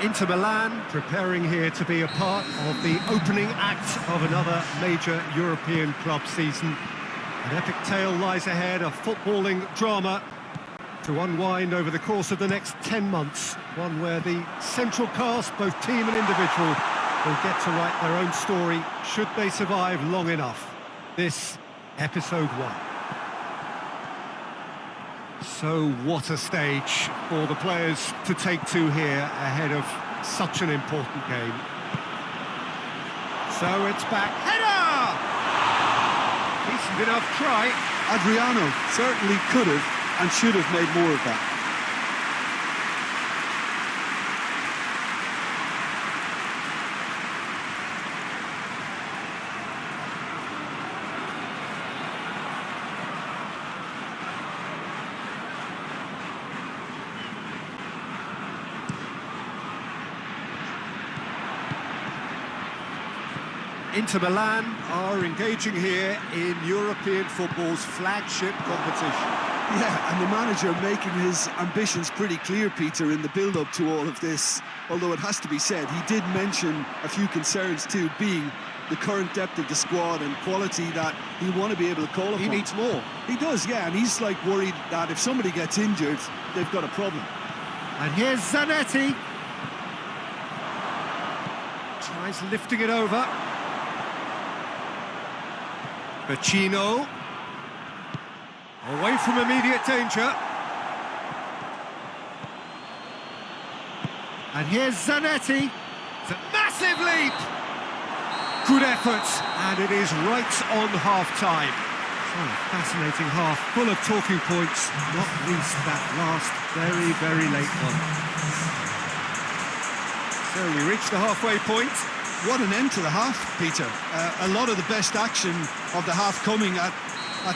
Inter Milan preparing here to be a part of the opening act of another major European club season. An epic tale lies ahead, a footballing drama to unwind over the course of the next 10 months. One where the central cast, both team and individual, will get to write their own story should they survive long enough. This, episode 1. So what a stage for the players to take to here ahead of such an important game. So it's back. Header! Decent enough try. Adriano certainly could have and should have made more of that. Inter Milan are engaging here in European football's flagship competition. Yeah, and the manager making his ambitions pretty clear, Peter, in the build-up to all of this. Although it has to be said, he did mention a few concerns too, being the current depth of the squad and quality that he'll want to be able to call upon. He needs more. He does, yeah, and he's like worried that if somebody gets injured, they've got a problem. And here's Zanetti. Tries lifting it over. Vecino, away from immediate danger. And here's Zanetti. It's a massive leap. Good effort, and it is right on half-time. So, fascinating half, full of talking points, not least that last very, very late one. So we reach the halfway point. What an end to the half, Peter. A lot of the best action of the half coming at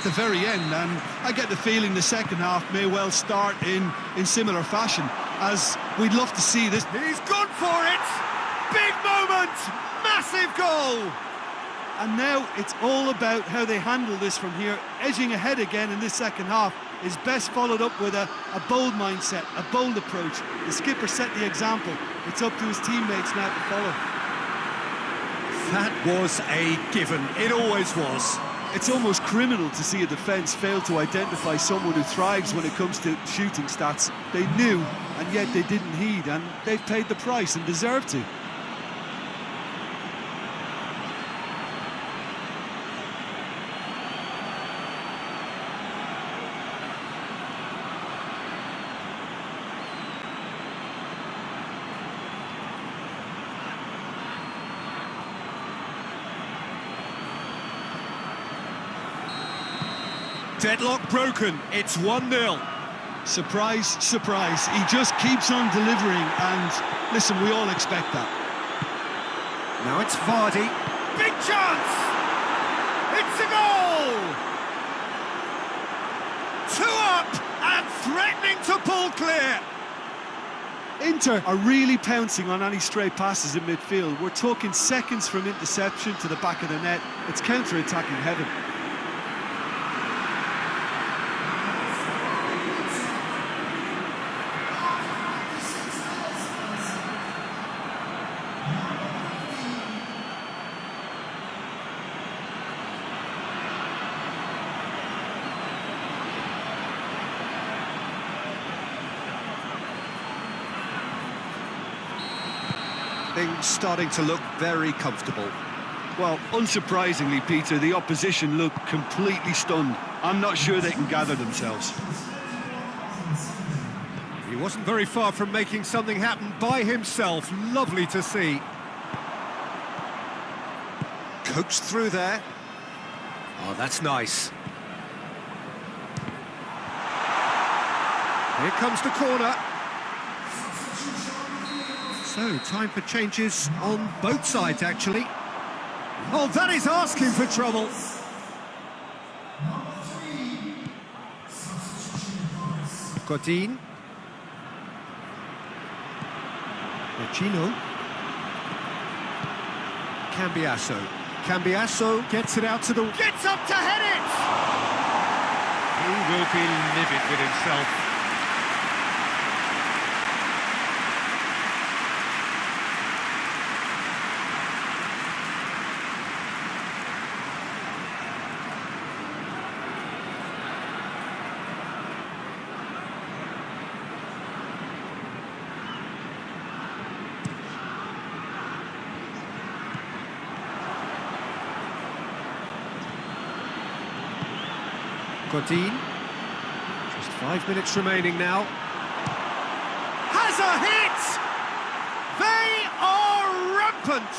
the very end, and I get the feeling the second half may well start in similar fashion, as we'd love to see this. He's gone for it! Big moment! Massive goal! And now it's all about how they handle this from here. Edging ahead again in this second half is best followed up with a bold mindset, a bold approach. The skipper set the example. It's up to his teammates now to follow. That was a given. It always was. It's almost criminal to see a defence fail to identify someone who thrives when it comes to shooting stats. They knew, and yet they didn't heed, and they've paid the price and deserve to. Deadlock broken, it's 1-0. Surprise, surprise, he just keeps on delivering, and listen, we all expect that. Now it's Vardy. Big chance! It's a goal! 2 up and threatening to pull clear. Inter are really pouncing on any stray passes in midfield. We're talking seconds from interception to the back of the net. It's counter-attacking heaven. Things starting to look very comfortable. Well, unsurprisingly, Peter, the opposition look completely stunned. I'm not sure they can gather themselves. He wasn't very far from making something happen by himself. Lovely to see. Coaxed through there. Oh, that's nice. Here comes the corner. So, time for changes on both sides, actually. Oh, that is asking for trouble. Godin. Vecino. Cambiasso. Cambiasso gets it out to the... Gets up to head it! He will be livid with himself. Godin. Just 5 minutes remaining now. Has a hit! They are rampant!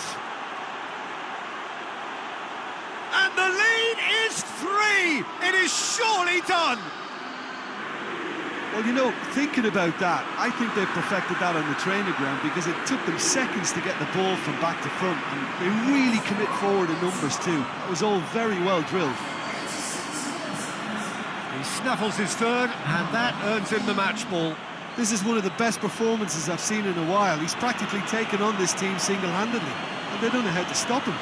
And the lead is 3! It is surely done! Well, you know, thinking about that, I think they perfected that on the training ground because it took them seconds to get the ball from back to front, and they really commit forward in numbers too. It was all very well drilled. He snaffles his third, and that earns him the match ball. This is one of the best performances I've seen in a while. He's practically taken on this team single-handedly, and they don't know how to stop him.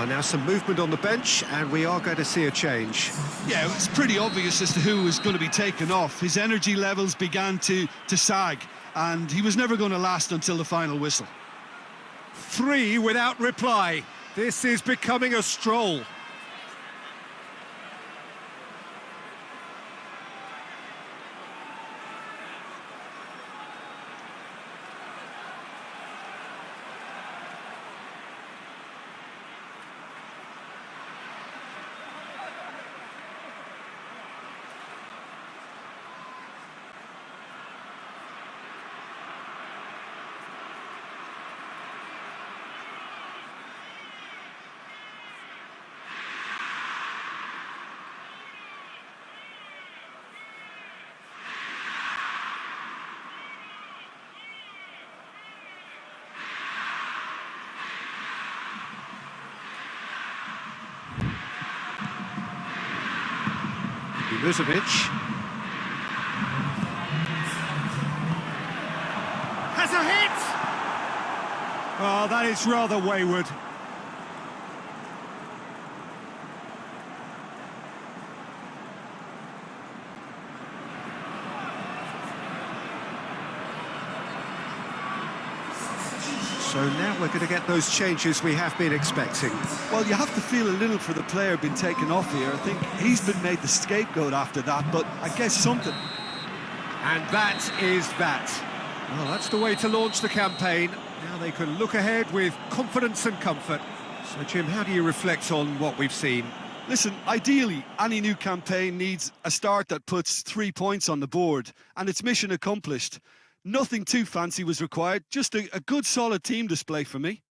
Now some movement on the bench, and we are going to see a change. Yeah, it's pretty obvious as to who was going to be taken off. His energy levels began to sag, and he was never going to last until the final whistle. 3 without reply. This is becoming a stroll. Milivojevic has a hit! Oh, that is rather wayward. So now we're going to get those changes we have been expecting. Well, you have to feel a little for the player being taken off here. I think he's been made the scapegoat after that, but I guess something. And that is that. Well, that's the way to launch the campaign. Now they can look ahead with confidence and comfort. So, Jim, how do you reflect on what we've seen? Listen, ideally, any new campaign needs a start that puts 3 points on the board, and it's mission accomplished. Nothing too fancy was required, just a good, solid team display for me.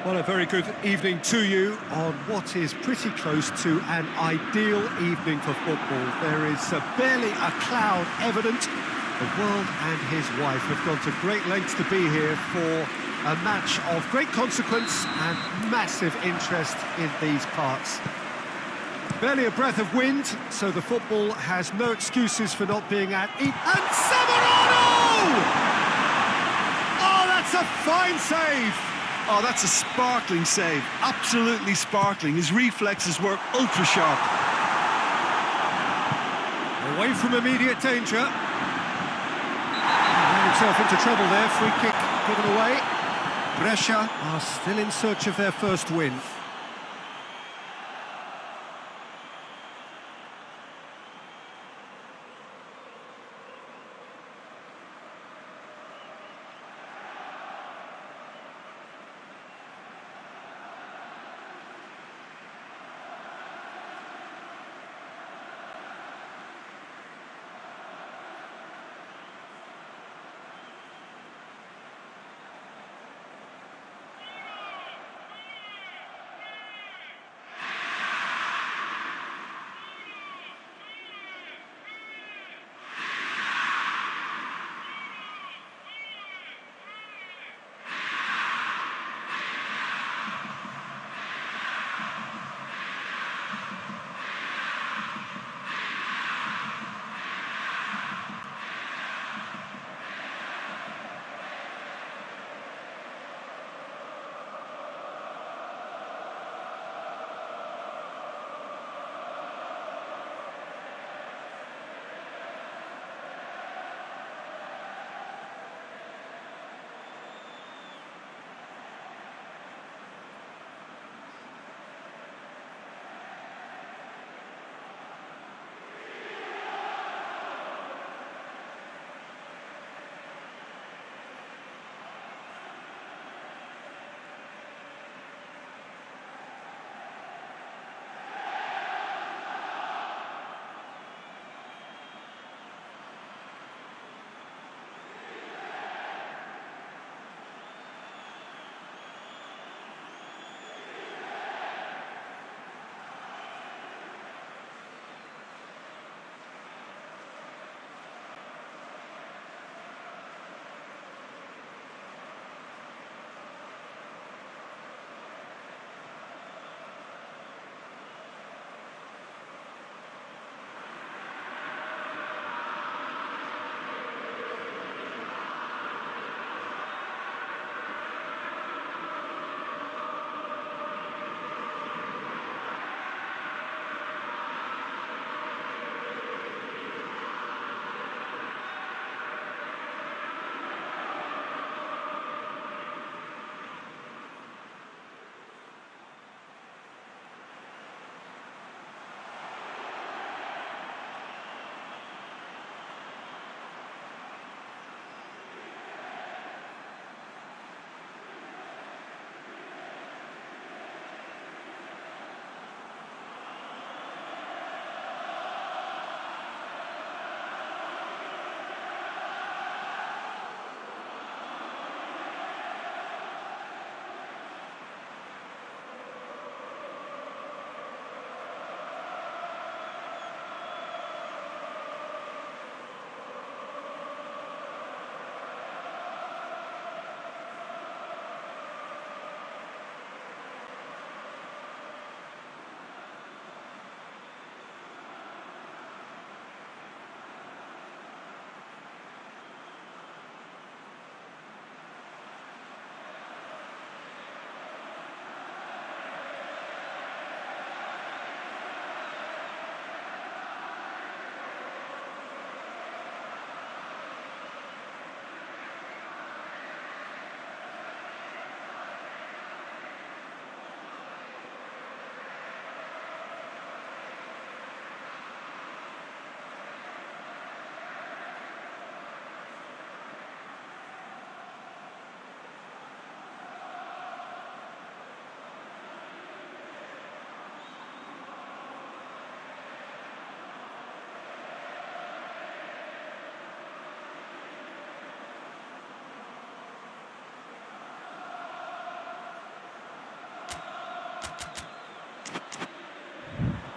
Well, a very good evening to you on what is pretty close to an ideal evening for football. There is barely a cloud evident. The world and his wife have gone to great lengths to be here for a match of great consequence and massive interest in these parts. Barely a breath of wind, so the football has no excuses for not being at... And Zamorano! That's a fine save! Oh, that's a sparkling save. Absolutely sparkling. His reflexes were ultra sharp. Away from immediate danger. He ran himself into trouble there. Free kick given away. Brescia are still in search of their first win.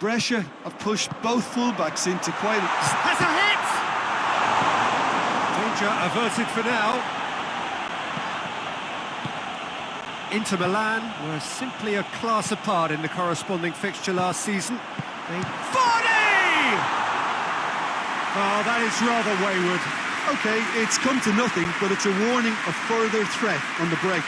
Brescia have pushed both fullbacks into quite a... Has a hit! Danger averted for now. Inter Milan were simply a class apart in the corresponding fixture last season. They... 40! Oh, that is rather wayward. OK, it's come to nothing, but it's a warning of further threat on the break.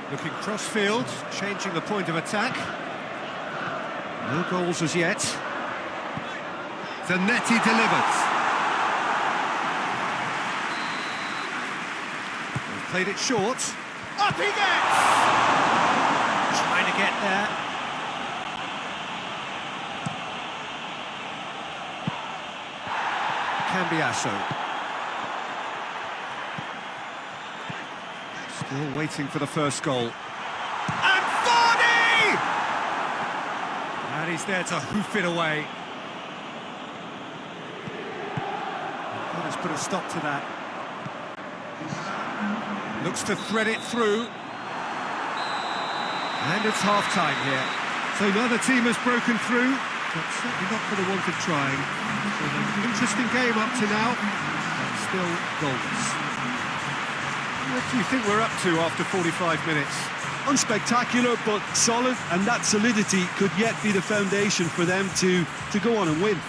Looking cross-field, changing the point of attack. No goals as yet. Zanetti delivers. They've played it short. Up he gets! Trying to get there. Cambiasso. Still waiting for the first goal. And Vardy! And he's there to hoof it away. That has put a stop to that. Looks to thread it through. And it's half-time here. So neither team has broken through, but certainly not for the want of trying. So an interesting game up to now, but still goalless. What do you think we're up to after 45 minutes? Unspectacular, but solid, and that solidity could yet be the foundation for them to go on and win.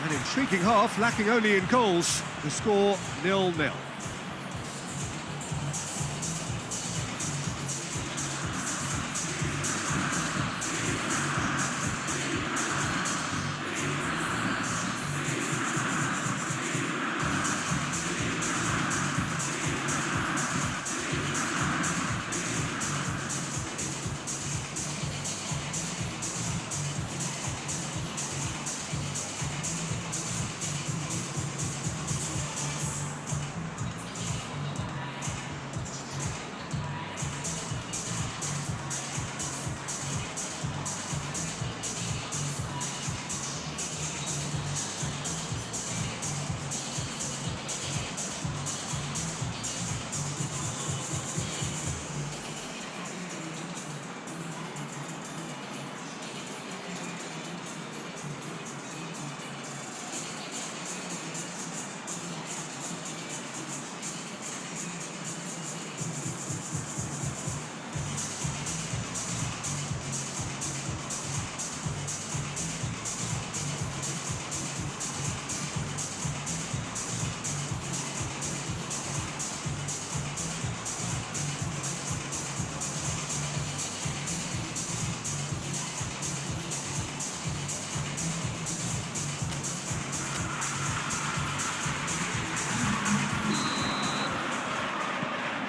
An intriguing half, lacking only in goals. The score 0-0.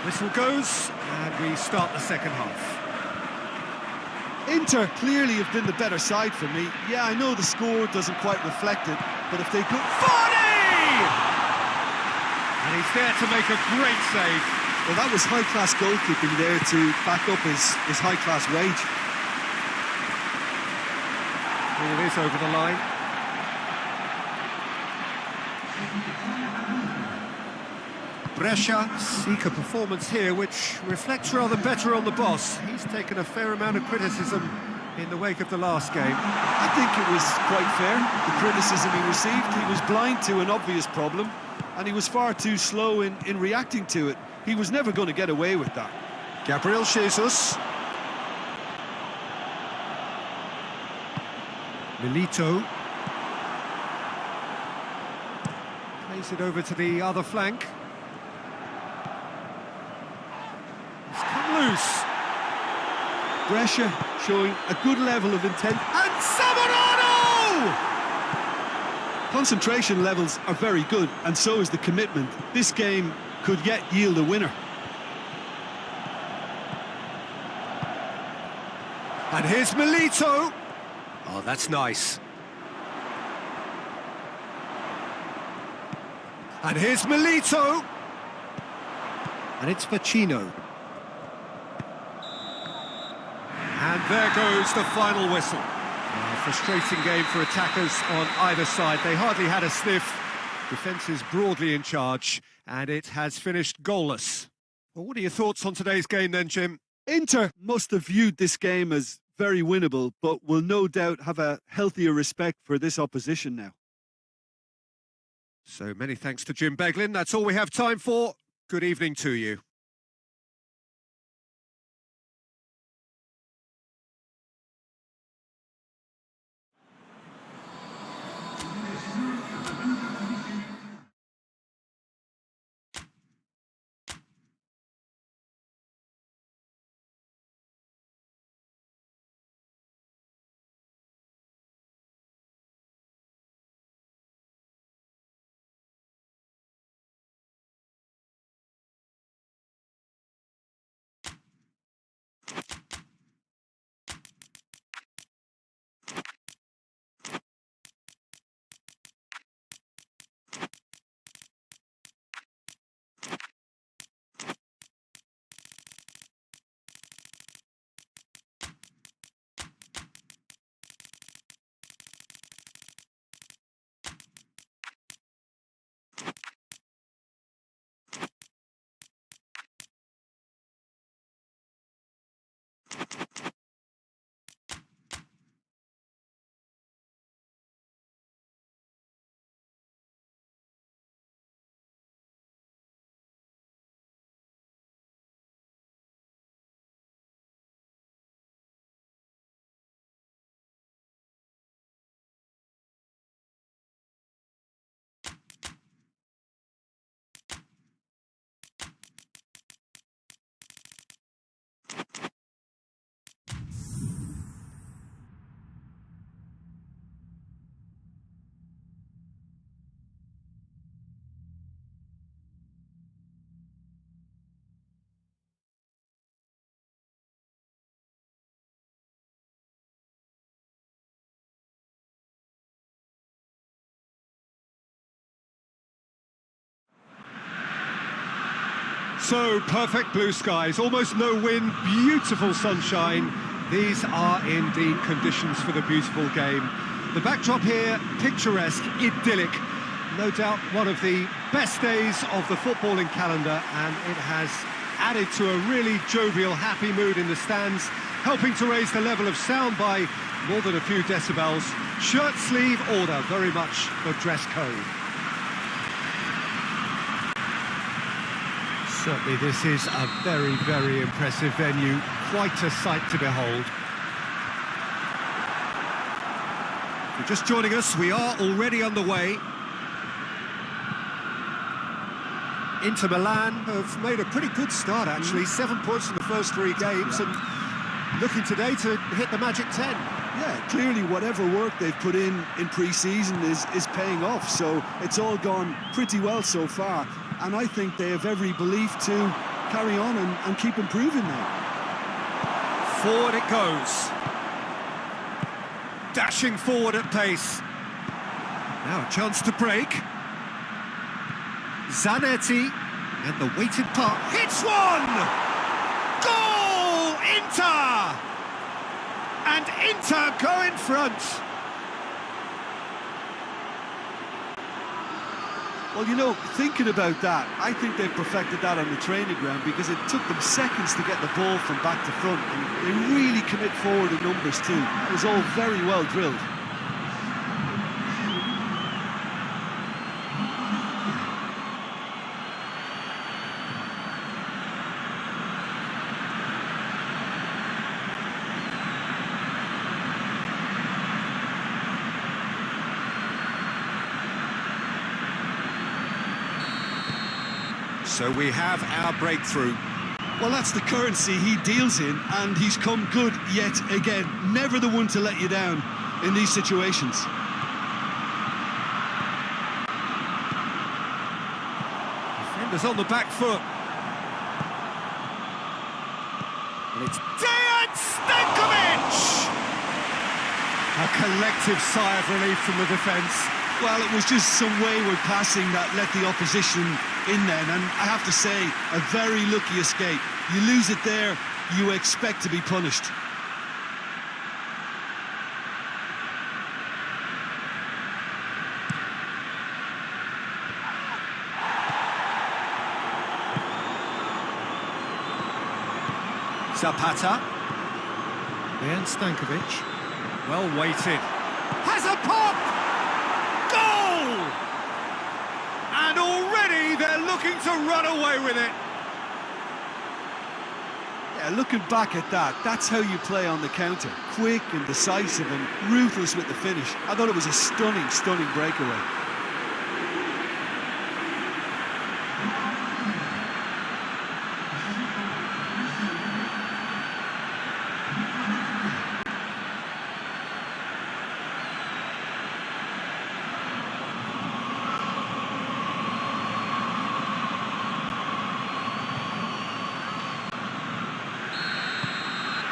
Whistle goes, and we start the second half. Inter clearly have been the better side for me. Yeah, I know the score doesn't quite reflect it, but if they could... Vardy! And he's there to make a great save. Well, that was high-class goalkeeping there to back up his high-class wage. Well, it is over the line. Brescia seek a performance here which reflects rather better on the boss. He's taken a fair amount of criticism in the wake of the last game. I think it was quite fair, the criticism he received. He was blind to an obvious problem, and he was far too slow in reacting to it. He was never going to get away with that. Gabriel Jesus. Milito. Plays it over to the other flank. It's come loose. Brescia showing a good level of intent. And Samarano! Concentration levels are very good, and so is the commitment. This game could yet yield a winner. And here's Milito. Oh, that's nice. And here's Milito. And it's Pacino. And there goes the final whistle. A frustrating game for attackers on either side. They hardly had a sniff. Defence is broadly in charge, and it has finished goalless. Well, what are your thoughts on today's game then, Jim? Inter must have viewed this game as very winnable, but will no doubt have a healthier respect for this opposition now. So many thanks to Jim Beglin. That's all we have time for. Good evening to you. So, perfect blue skies, almost no wind, beautiful sunshine. These are indeed conditions for the beautiful game. The backdrop here, picturesque, idyllic. No doubt one of the best days of the footballing calendar, and it has added to a really jovial, happy mood in the stands, helping to raise the level of sound by more than a few decibels. Shirt sleeve order, very much the dress code. Certainly this is a very, very impressive venue, quite a sight to behold. If you're just joining us, we are already underway. Inter Milan have made a pretty good start, actually. 7 points in the first 3 games, and looking today to hit the magic 10. Yeah, clearly whatever work they've put in pre-season is paying off, so it's all gone pretty well so far. And I think they have every belief to carry on and keep improving now. Forward it goes. Dashing forward at pace. Now a chance to break. Zanetti, and the weighted puck hits one! Goal! Inter! And Inter go in front. Well, you know, thinking about that, I think they've perfected that on the training ground, because it took them seconds to get the ball from back to front, and they really commit forward in numbers too. It was all very well drilled. So we have our breakthrough. Well, that's the currency he deals in, and he's come good yet again. Never the one to let you down in these situations. Defenders on the back foot. And it's Dejan Stankovic! A collective sigh of relief from the defence. Well, it was just some wayward passing that let the opposition in then, and I have to say, a very lucky escape. You lose it there, you expect to be punished. Zapata. Dejan Stankovic. Well weighted. Has a pop! Goal! looking to run away with it. Yeah, looking back at that, that's how you play on the counter. Quick and decisive and ruthless with the finish. I thought it was a stunning, stunning breakaway.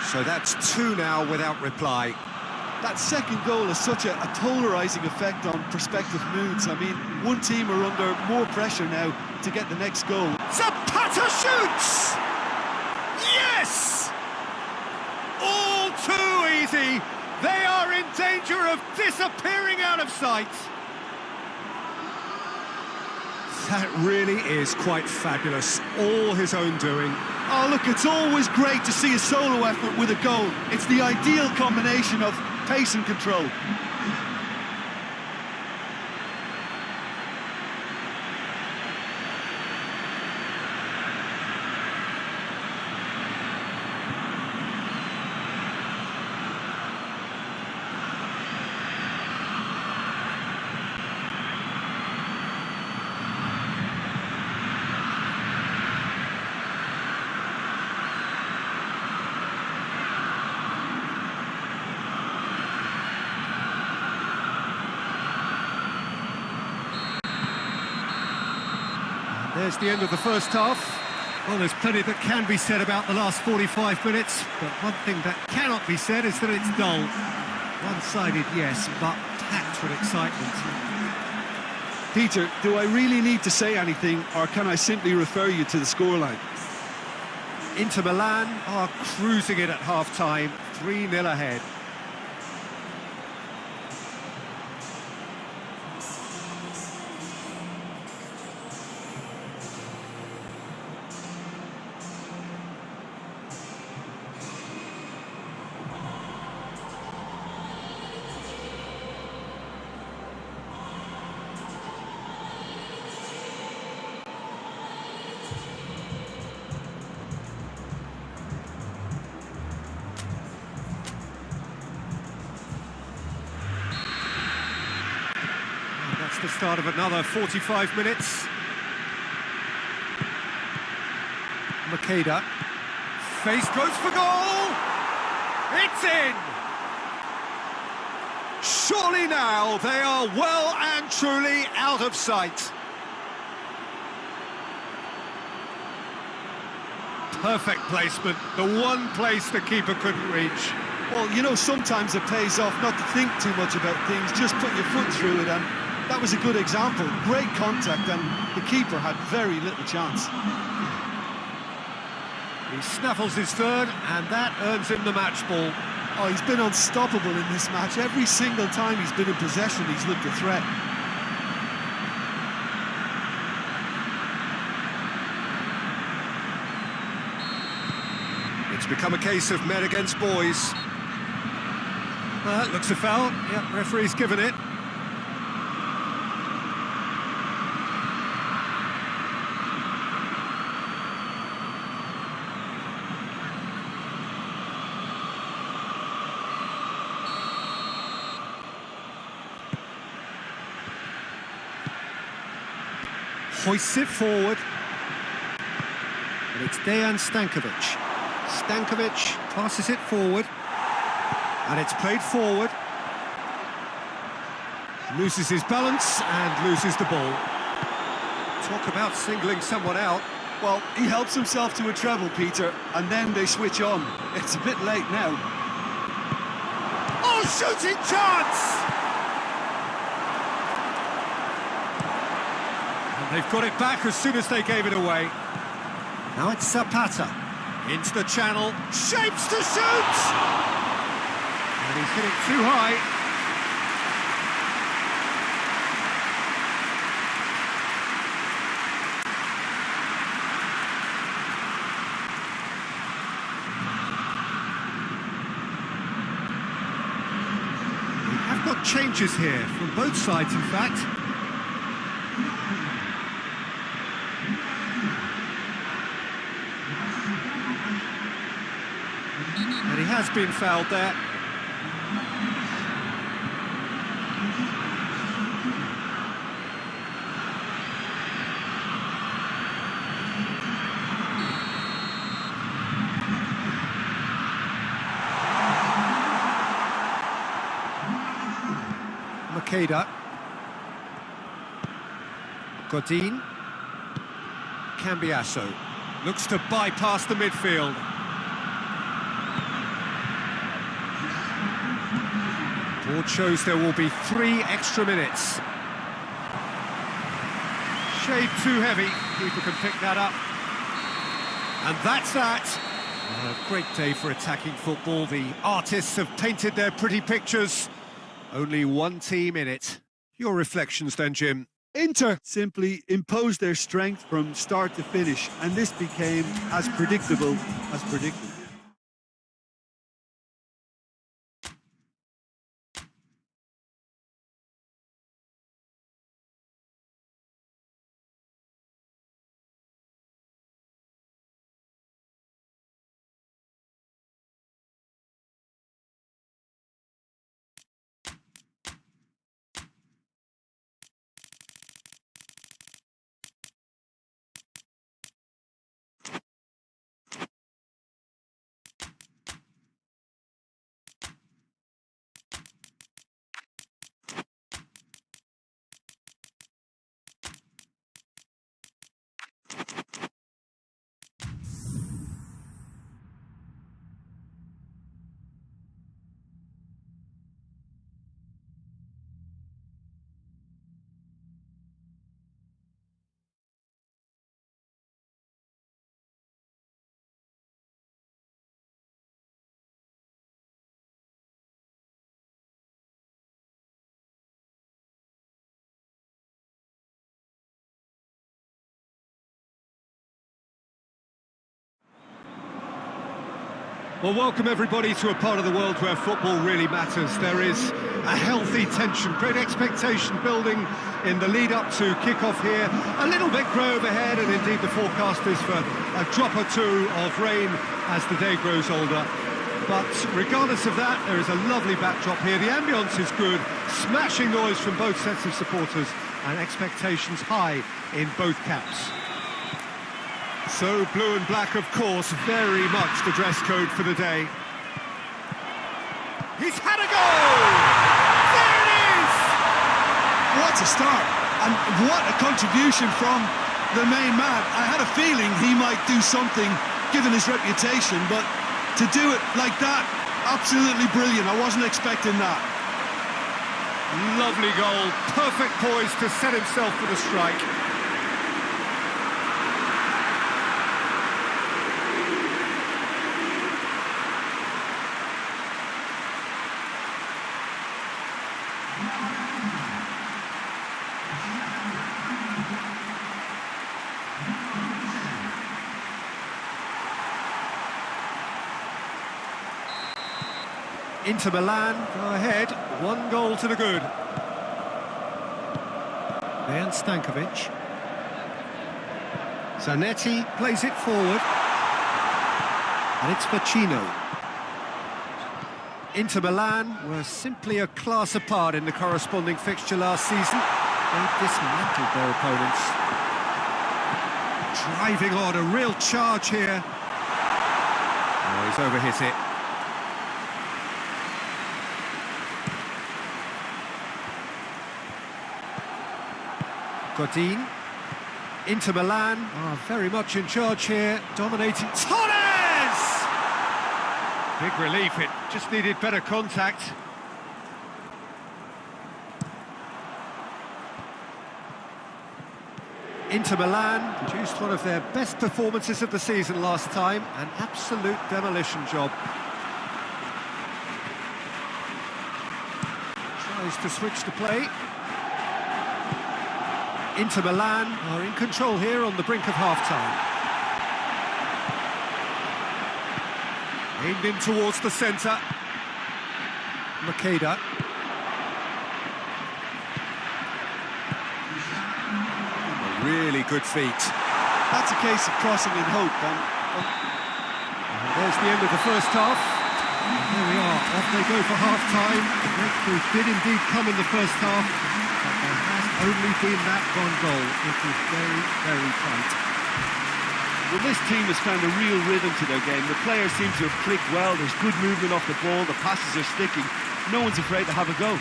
So that's two now without reply. That second goal has such a polarising effect on prospective moods. I mean, one team are under more pressure now to get the next goal. Zapata shoots! Yes! All too easy. They are in danger of disappearing out of sight. That really is quite fabulous. All his own doing. Oh, look, it's always great to see a solo effort with a goal. It's the ideal combination of pace and control. There's the end of the first half. Well, there's plenty that can be said about the last 45 minutes, but one thing that cannot be said is that it's dull. One-sided, yes, but packed with excitement. Peter, do I really need to say anything, or can I simply refer you to the scoreline? Inter Milan are cruising it at half-time, 3-0 ahead. That's the start of another 45 minutes. Makeda. Face goes for goal! It's in! Surely now they are well and truly out of sight. Perfect placement, the one place the keeper couldn't reach. Well, you know, sometimes it pays off not to think too much about things, just put your foot through it, and that was a good example. Great contact, and the keeper had very little chance. He snaffles his third, and that earns him the match ball. Oh, he's been unstoppable in this match. Every single time he's been in possession, he's looked a threat. It's become a case of men against boys. That looks a foul. Yep, referee's given it. Hoists it forward. And it's Dejan Stankovic. Stankovic passes it forward. And it's played forward. Loses his balance and loses the ball. Talk about singling someone out. Well, he helps himself to a treble, Peter, and then they switch on. It's a bit late now. Oh, shooting chance! They've got it back as soon as they gave it away. Now it's Zapata. Into the channel. Shapes to shoot! And he's hit it too high. We have got changes here from both sides, in fact. has been fouled there. Makeda. Godin. Cambiasso. Looks to bypass the midfield. Board shows there will be 3 extra minutes. Shade too heavy. Keeper can pick that up. And that's that. A great day for attacking football. The artists have painted their pretty pictures. Only one team in it. Your reflections then, Jim? Inter simply imposed their strength from start to finish, and this became as predictable as predicted. Well, welcome everybody to a part of the world where football really matters. There is a healthy tension, great expectation building in the lead-up to kick-off here. A little bit grey overhead, and indeed the forecast is for a drop or two of rain as the day grows older. But regardless of that, there is a lovely backdrop here. The ambience is good, smashing noise from both sets of supporters, and expectations high in both camps. So, blue and black, of course, very much the dress code for the day. He's had a goal! There it is! What a start, and what a contribution from the main man. I had a feeling he might do something, given his reputation, but to do it like that, absolutely brilliant. I wasn't expecting that. Lovely goal, perfect poise to set himself for the strike. Inter Milan go ahead, 1 goal to the good. Dejan Stankovic. Zanetti plays it forward. And it's Vecino. Inter Milan were simply a class apart in the corresponding fixture last season. They dismantled their opponents. Driving on, a real charge here. Oh, he's overhit it. Godin. Inter Milan are very much in charge here, dominating. Torres! Big relief, it just needed better contact. Inter Milan produced one of their best performances of the season last time, an absolute demolition job. Tries to switch the play. Inter Milan are in control here on the brink of half-time. Aimed in towards the centre. Makeda. Really good feet. That's a case of crossing in hope. And there's the end of the first half. There we are, off they go for half-time. The breakthrough did indeed come in the first half, but there has only been that one goal. It is very, very tight. Well, this team has found a real rhythm to their game. The players seem to have clicked well. There's good movement off the ball. The passes are sticking. No one's afraid to have a go.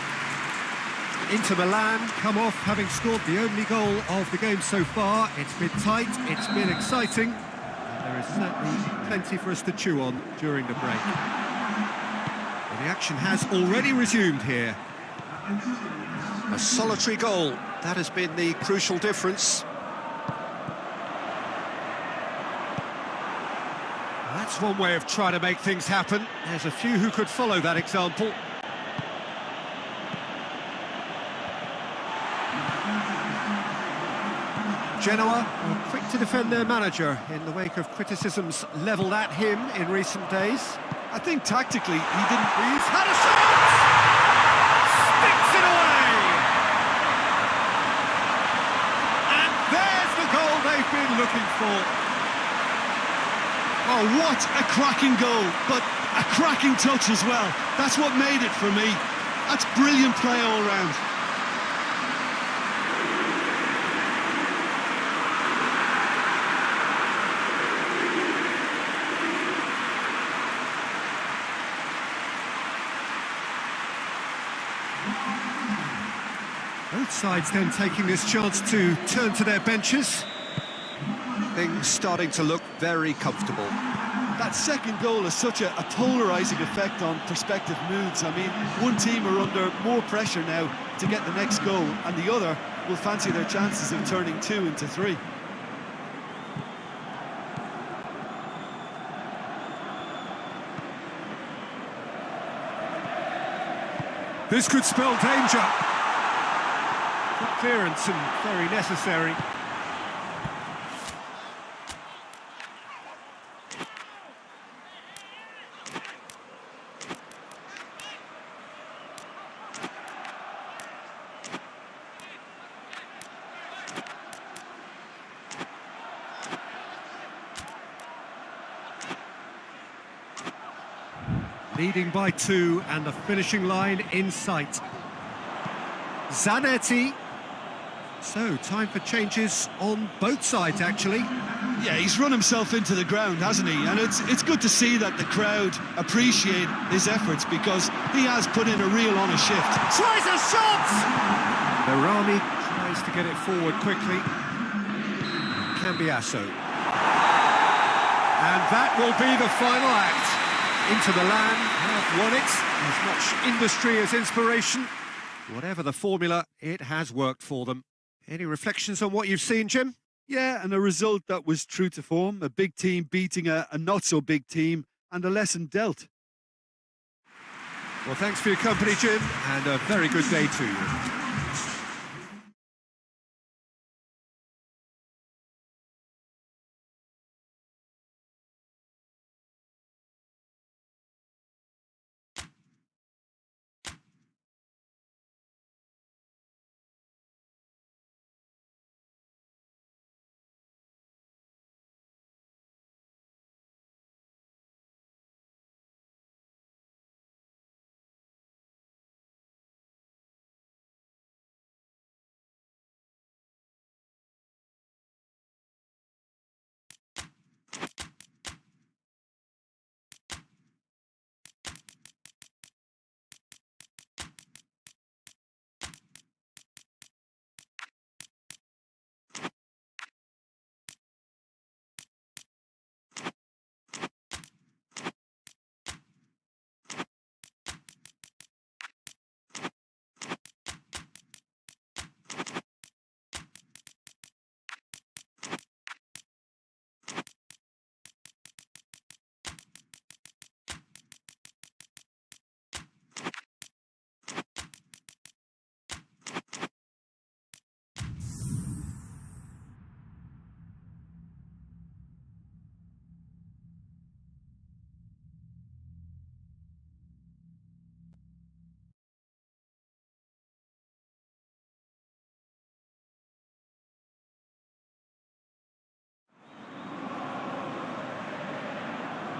Inter Milan come off having scored the only goal of the game so far. It's been tight, it's been exciting, and there is certainly plenty for us to chew on during the break. Well, the action has already resumed here. A solitary goal, that has been the crucial difference. That's one way of trying to make things happen. There's a few who could follow that example. Genoa are quick to defend their manager in the wake of criticisms levelled at him in recent days. I think tactically he didn't... He's had a shot! Sticks it away! And there's the goal they've been looking for. Oh, what a cracking goal, but a cracking touch as well. That's what made it for me. That's brilliant play all round. Both sides then taking this chance to turn to their benches. Things starting to look very comfortable. That second goal has such a polarising effect on prospective moods. I mean, one team are under more pressure now to get the next goal, and the other will fancy their chances of turning 2 into 3. This could spell danger. Good clearance and very necessary. Leading by 2 and the finishing line in sight. Zanetti. So, time for changes on both sides, actually. Yeah, he's run himself into the ground, hasn't he? And it's good to see that the crowd appreciate his efforts, because he has put in a real honest shift. Tries a shot! Berami tries to get it forward quickly. Cambiasso. And that will be the final act. Inter Milan have won it. As much industry as inspiration. Whatever the formula, it has worked for them. Any reflections on what you've seen, Jim? Yeah, and a result that was true to form. A big team beating a not-so-big team, and a lesson dealt. Well, thanks for your company, Jim, and a very good day to you.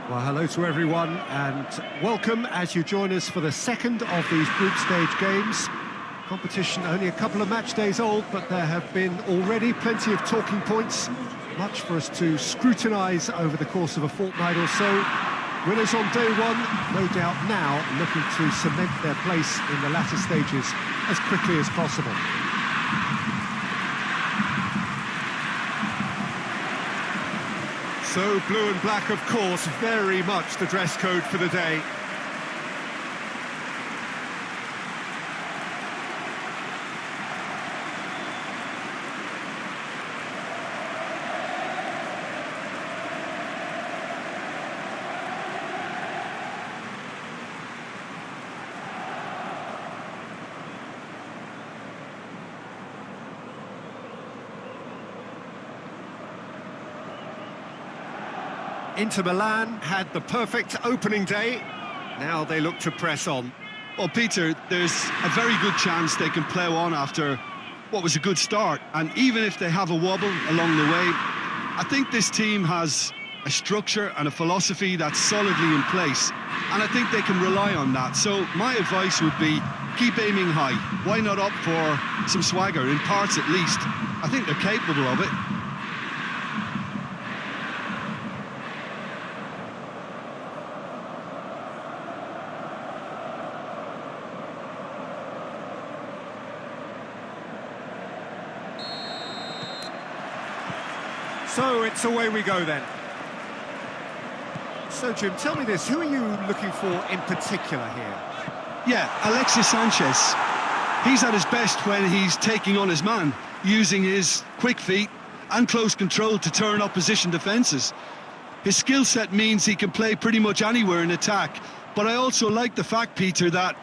Well, hello to everyone and welcome as you join us for the second of these group stage games. Competition only a couple of match days old, but there have been already plenty of talking points, much for us to scrutinise over the course of a fortnight or so. Winners on day one, no doubt now looking to cement their place in the latter stages as quickly as possible. So blue and black, of course, very much the dress code for the day. Inter Milan had the perfect opening day. Now they look to press on. Well, Peter, there's a very good chance they can plough on after what was a good start. And even if they have a wobble along the way, I think this team has a structure and a philosophy that's solidly in place. And I think they can rely on that. So my advice would be, keep aiming high. Why not opt for some swagger, in parts at least? I think they're capable of it. So it's away we go then. So Jim, tell me this, who are you looking for in particular here? Yeah, Alexis Sanchez. He's at his best when he's taking on his man, using his quick feet and close control to turn opposition defences. His skill set means he can play pretty much anywhere in attack, but I also like the fact, Peter, that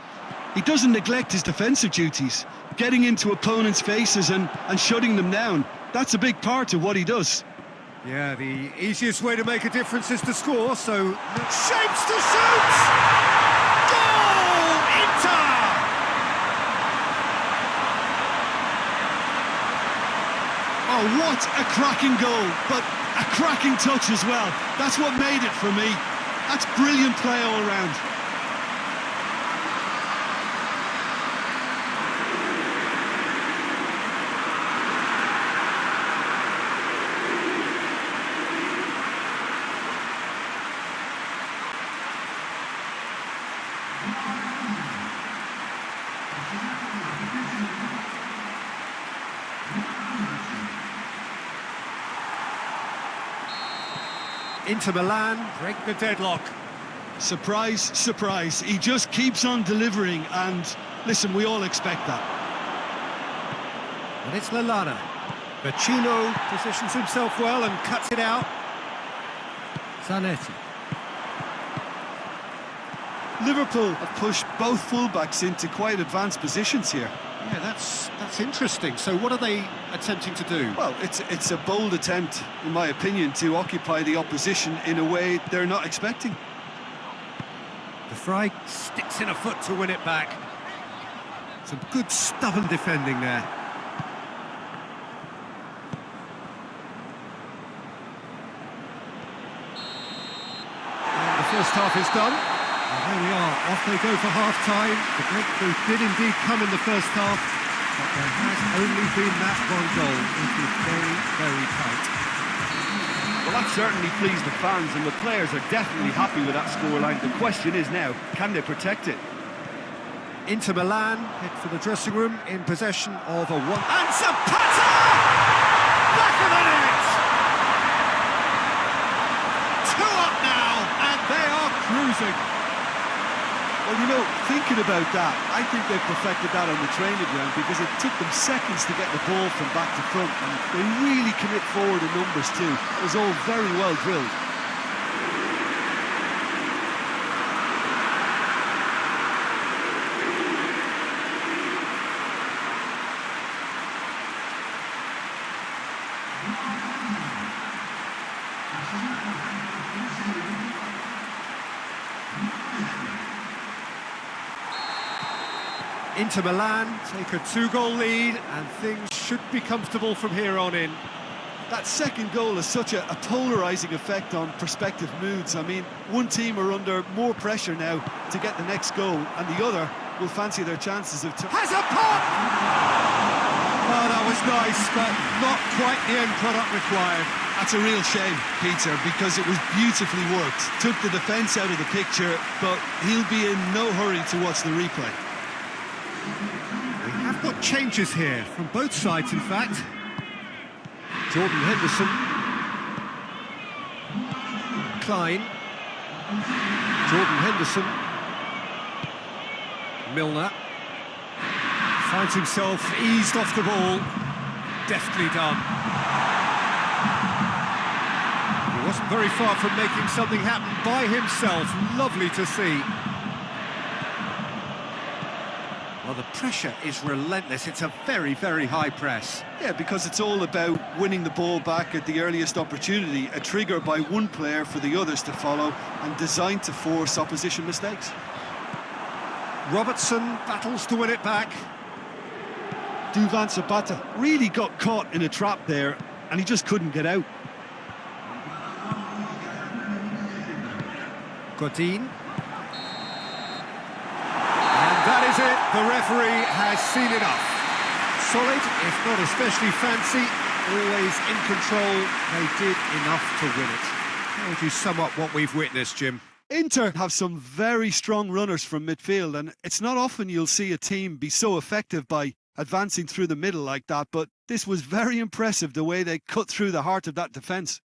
he doesn't neglect his defensive duties, getting into opponents' faces and shutting them down. That's a big part of what he does. Yeah, the easiest way to make a difference is to score, so... Shapes to shoot! Goal! Inter! Oh, what a cracking goal, but a cracking touch as well. That's what made it for me. That's brilliant play all round. Inter Milan break the deadlock. Surprise, surprise. He just keeps on delivering, and listen, we all expect that. And it's Lallana. Vecino positions himself well and cuts it out. Zanetti. Liverpool have pushed both fullbacks into quite advanced positions here. Yeah, that's interesting. So what are they attempting to do? Well, it's a bold attempt, in my opinion, to occupy the opposition in a way they're not expecting. The Fry sticks in a foot to win it back. Some good stubborn defending there. And the first half is done. And there we are, off they go for half-time. The breakthrough did indeed come in the first half, but there has only been that one goal. It is very, very tight. Well, that certainly pleased the fans, and the players are definitely happy with that scoreline. The question is now, can they protect it? Inter Milan head for the dressing room in possession of a one... And Zapata! Back of the net! 2 up now, and they are cruising. Well, you know, thinking about that, I think they've perfected that on the training ground, because it took them seconds to get the ball from back to front, and they really commit forward in numbers too. It was all very well drilled. Inter Milan take a 2-goal lead, and things should be comfortable from here on in. That second goal has such a polarising effect on prospective moods. I mean, one team are under more pressure now to get the next goal, and the other will fancy their chances of... Has a pop! Oh, that was nice, but not quite the end product required. That's a real shame, Peter, because it was beautifully worked. Took the defence out of the picture, but he'll be in no hurry to watch the replay. We have got changes here, from both sides, in fact. Jordan Henderson. Klein. Jordan Henderson. Milner. Finds himself eased off the ball. Deftly done. He wasn't very far from making something happen by himself. Lovely to see. Well, the pressure is relentless. It's a very, very high press. Yeah, because it's all about winning the ball back at the earliest opportunity, a trigger by one player for the others to follow, and designed to force opposition mistakes. Robertson battles to win it back. Duvan Zapata really got caught in a trap there, and he just couldn't get out. Godin. That is it, the referee has seen enough. Solid, if not especially fancy, always in control. They did enough to win it. How would you sum up what we've witnessed, Jim? Inter have some very strong runners from midfield, and it's not often you'll see a team be so effective by advancing through the middle like that, but this was very impressive, the way they cut through the heart of that defence.